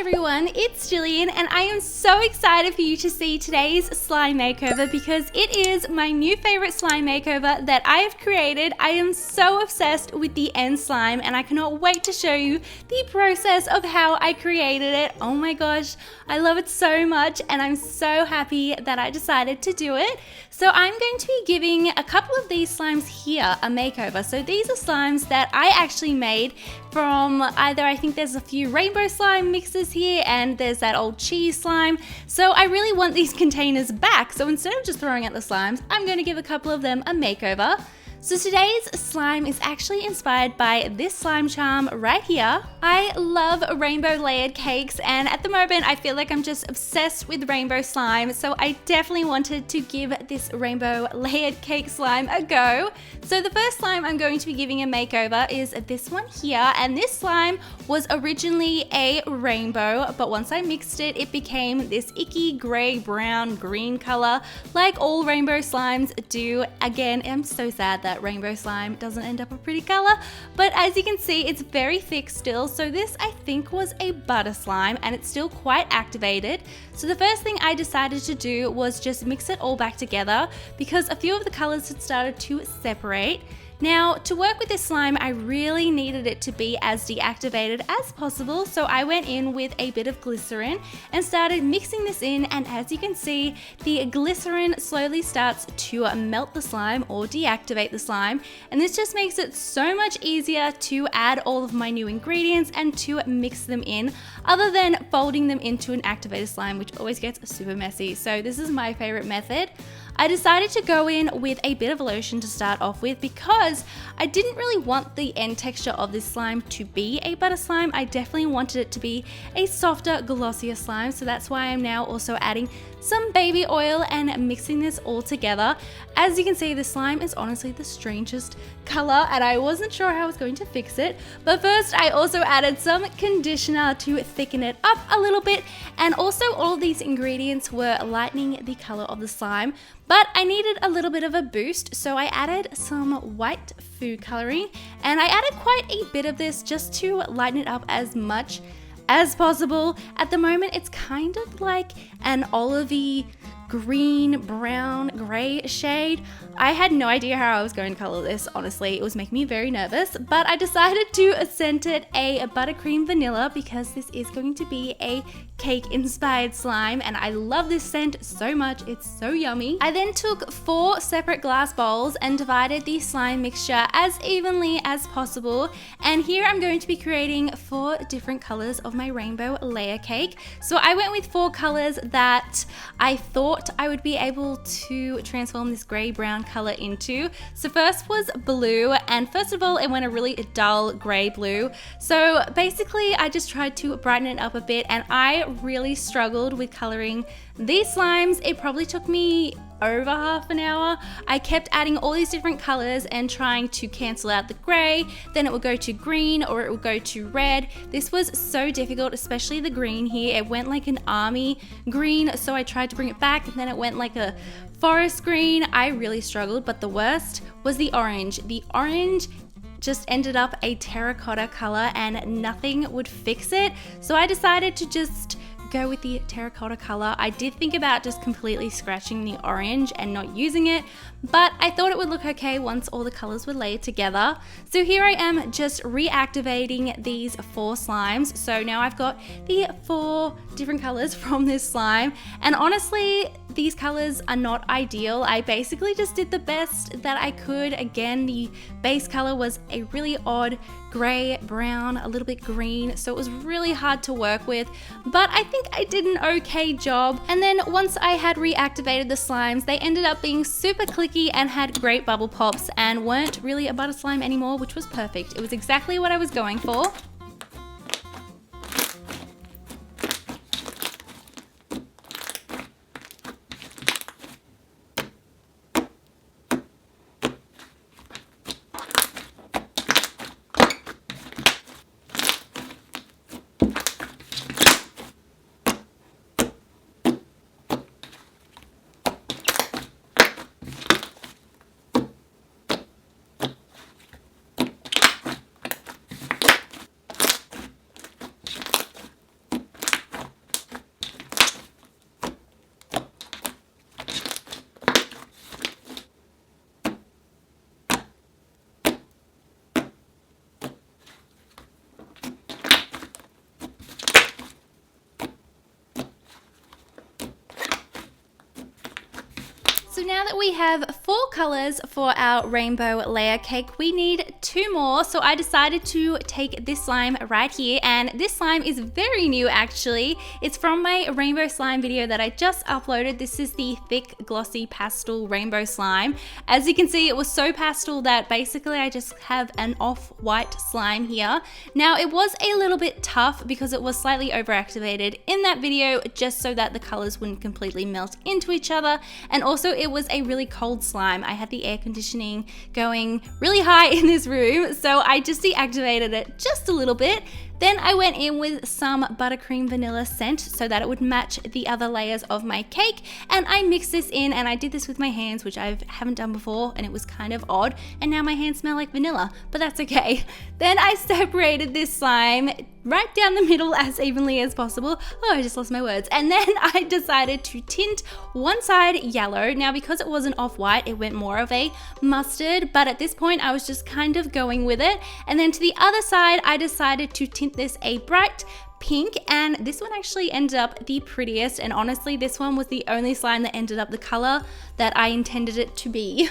everyone, it's Gillian and I am so excited for you to see today's slime makeover because it is my new favorite slime makeover that I have created. I am so obsessed with the end slime and I cannot wait to show you the process of how I created it. Oh my gosh, I love it so much and I'm so happy that I decided to do it. So I'm going to be giving a couple of these slimes here a makeover. So these are slimes that I actually made from either, I think there's a few rainbow slime mixes here and there's that old cheese slime. So I really want these containers back. So instead of just throwing out the slimes, I'm going to give a couple of them a makeover. So today's slime is actually inspired by this slime charm right here. I love rainbow layered cakes and at the moment I feel like I'm just obsessed with rainbow slime, so I definitely wanted to give this rainbow layered cake slime a go. So the first slime I'm going to be giving a makeover is this one here, and this slime was originally a rainbow, but once I mixed it, it became this icky gray, brown, green color like all rainbow slimes do. Again, I'm so sad that rainbow slime doesn't end up a pretty color, but as you can see, it's very thick still. So this I think was a butter slime and it's still quite activated. So the first thing I decided to do was just mix it all back together because a few of the colors had started to separate. Now, to work with this slime, I really needed it to be as deactivated as possible, so I went in with a bit of glycerin and started mixing this in, and as you can see, the glycerin slowly starts to melt the slime or deactivate the slime, and this just makes it so much easier to add all of my new ingredients and to mix them in, other than folding them into an activated slime, which always gets super messy. So this is my favorite method. I decided to go in with a bit of lotion to start off with because I didn't really want the end texture of this slime to be a butter slime. I definitely wanted it to be a softer, glossier slime, so that's why I'm now also adding some baby oil and mixing this all together. As you can see, the slime is honestly the strangest color and I wasn't sure how I was going to fix it, but first I also added some conditioner to thicken it up a little bit, and also all of these ingredients were lightening the color of the slime, but I needed a little bit of a boost, so I added some white food coloring, and I added quite a bit of this just to lighten it up as much as possible. At the moment, it's kind of like an olivey green, brown, gray shade. I had no idea how I was going to color this, honestly. It was making me very nervous, but I decided to scent it a buttercream vanilla because this is going to be a cake inspired slime and I love this scent so much. It's so yummy. I then took 4 separate glass bowls and divided the slime mixture as evenly as possible, and here I'm going to be creating 4 different colors of my rainbow layer cake. So I went with 4 colors that I thought I would be able to transform this gray brown color into. So first was blue, and first of all it went a really dull gray blue. So basically I just tried to brighten it up a bit and I really struggled with coloring these slimes. It probably took me over half an hour. I kept adding all these different colors and trying to cancel out the gray, then it would go to green or it would go to red. This was so difficult, especially the green here. It went like an army green, so I tried to bring it back and then it went like a forest green. I really struggled, but the worst was the orange. The orange just ended up a terracotta color and nothing would fix it, so I decided to just go with the terracotta color. I did think about just completely scratching the orange and not using it, but I thought it would look okay once all the colors were layered together. So here I am just reactivating these 4 slimes. So now I've got the 4 different colors from this slime, and honestly these colors are not ideal. I basically just did the best that I could. Again, the base color was a really odd gray, brown, a little bit green, so it was really hard to work with, but I think I did an okay job. And then once I had reactivated the slimes, they ended up being super clicky and had great bubble pops and weren't really a butter slime anymore, which was perfect. It was exactly what I was going for. So now that we have 4 colors for our rainbow layer cake, we need 2 more. So I decided to take this slime right here, and this slime is very new actually. It's from my rainbow slime video that I just uploaded. This is the thick glossy pastel rainbow slime. As you can see, it was so pastel that basically I just have an off-white slime here. Now it was a little bit tough because it was slightly overactivated in that video, just so that the colors wouldn't completely melt into each other, and also it was a really cold slime. I had the air conditioning going really high in this room, so I just deactivated it just a little bit. Then I went in with some buttercream vanilla scent so that it would match the other layers of my cake, and I mixed this in, and I did this with my hands, which I haven't done before, and it was kind of odd, and now my hands smell like vanilla, but that's okay. Then I separated this slime right down the middle as evenly as possible. Oh, I just lost my words. And then I decided to tint one side yellow. Now because it wasn't off-white, it went more of a mustard, but at this point I was just kind of going with it. And then to the other side, I decided to tint this a bright pink, and this one actually ended up the prettiest, and honestly this one was the only slime that ended up the color that I intended it to be.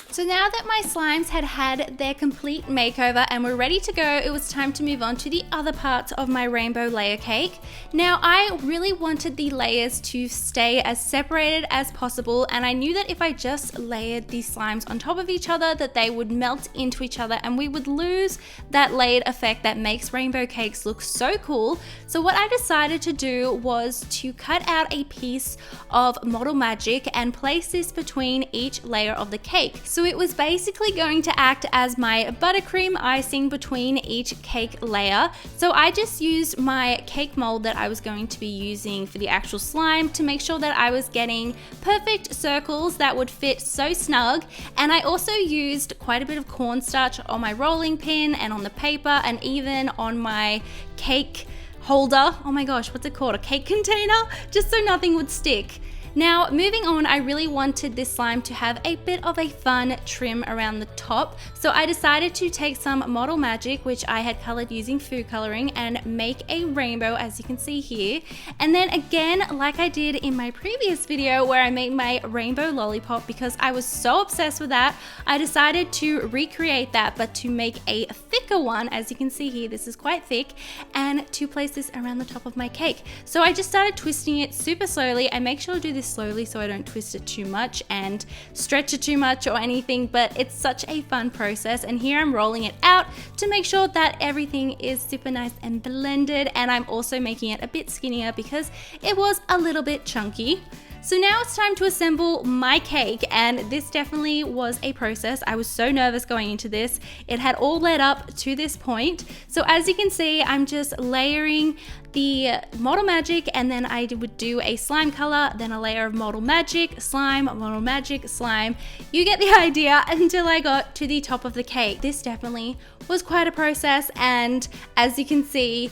So now that my slimes had had their complete makeover and were ready to go, it was time to move on to the other parts of my rainbow layer cake. Now I really wanted the layers to stay as separated as possible, and I knew that if I just layered these slimes on top of each other that they would melt into each other and we would lose that layered effect that makes rainbow cakes look so cool. So what I decided to do was to cut out a piece of Model Magic and place this between each layer of the cake. So it was basically going to act as my buttercream icing between each cake layer. So I just used my cake mold that I was going to be using for the actual slime to make sure that I was getting perfect circles that would fit so snug. And I also used quite a bit of cornstarch on my rolling pin and on the paper and even on my cake holder. Oh my gosh, what's it called? A cake container? Just so nothing would stick. Now, moving on, I really wanted this slime to have a bit of a fun trim around the top. So I decided to take some Model Magic, which I had colored using food coloring, and make a rainbow, as you can see here. And then again, like I did in my previous video where I made my rainbow lollipop, because I was so obsessed with that, I decided to recreate that, but to make a thicker one. As you can see here, this is quite thick, and to place this around the top of my cake. So I just started twisting it super slowly. I make sure to do this slowly so I don't twist it too much and stretch it too much or anything, but it's such a fun process. And here I'm rolling it out to make sure that everything is super nice and blended, and I'm also making it a bit skinnier because it was a little bit chunky. So now it's time to assemble my cake, and this definitely was a process. I was so nervous going into this. It had all led up to this point. So as you can see, I'm just layering the Model Magic, and then I would do a slime color, then a layer of Model Magic, slime, Model Magic, slime. You get the idea, until I got to the top of the cake. This definitely was quite a process, and as you can see,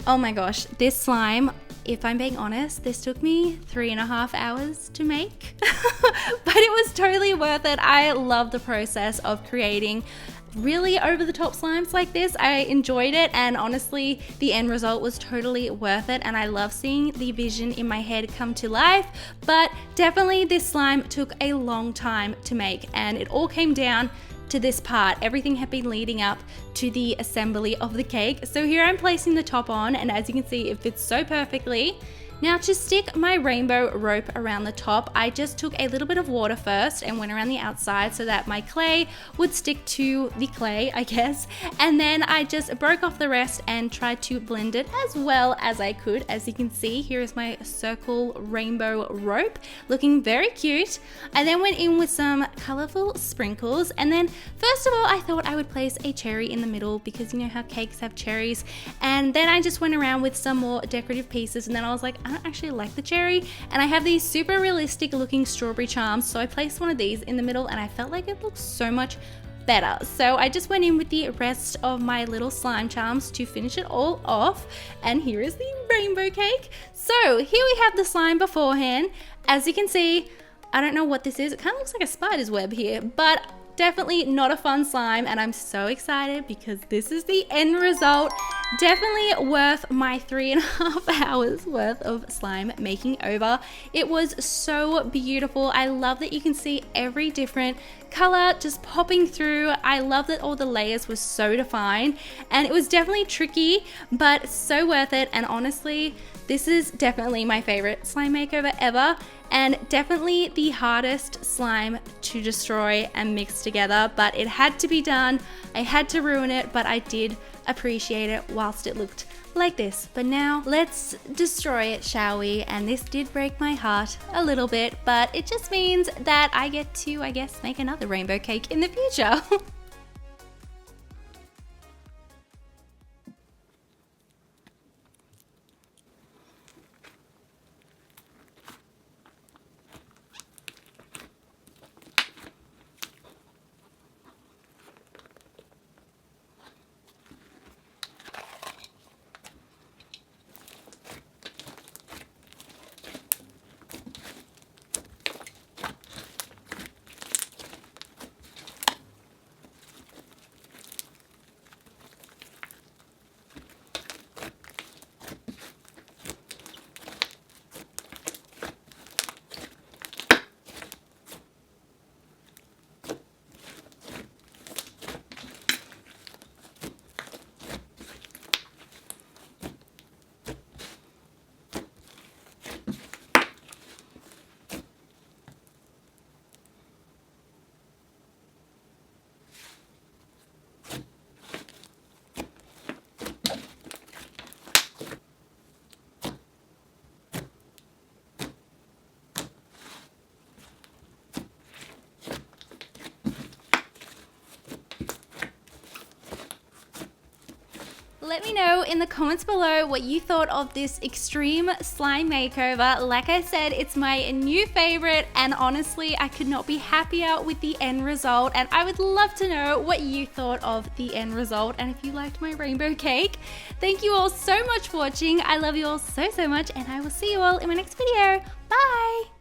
oh my gosh, this slime, if I'm being honest, this took me 3.5 hours to make, but it was totally worth it. I love the process of creating really over the top slimes like this. I enjoyed it, and honestly the end result was totally worth it, and I love seeing the vision in my head come to life. But definitely this slime took a long time to make, and it all came down to this part. Everything had been leading up to the assembly of the cake. So here I'm placing the top on, and as you can see, it fits so perfectly. Now to stick my rainbow rope around the top, I just took a little bit of water first and went around the outside so that my clay would stick to the clay, I guess. And then I just broke off the rest and tried to blend it as well as I could. As you can see, here is my circle rainbow rope, looking very cute. I then went in with some colorful sprinkles, and then first of all, I thought I would place a cherry in the middle because you know how cakes have cherries. And then I just went around with some more decorative pieces, and then I was like, I don't actually like the cherry, and I have these super realistic looking strawberry charms, so I placed one of these in the middle, and I felt like it looked so much better. So I just went in with the rest of my little slime charms to finish it all off. And here is the rainbow cake. So here we have the slime beforehand. As you can see, I don't know what this is. It kind of looks like a spider's web here, but definitely not a fun slime, and I'm so excited because this is the end result. Definitely worth my 3.5 hours worth of slime making over. It was so beautiful. I love that you can see every different color just popping through. I love that all the layers were so defined, and it was definitely tricky, but so worth it. And honestly, this is definitely my favorite slime makeover ever, and definitely the hardest slime to destroy and mix together, but it had to be done. I had to ruin it, but I did appreciate it whilst it looked like this. But now let's destroy it, shall we? And this did break my heart a little bit, but it just means that I get to, I guess, make another rainbow cake in the future. Let me know in the comments below what you thought of this extreme slime makeover. Like I said, it's my new favorite, and honestly, I could not be happier with the end result. And I would love to know what you thought of the end result, and if you liked my rainbow cake. Thank you all so much for watching. I love you all so much, and I will see you all in my next video. Bye!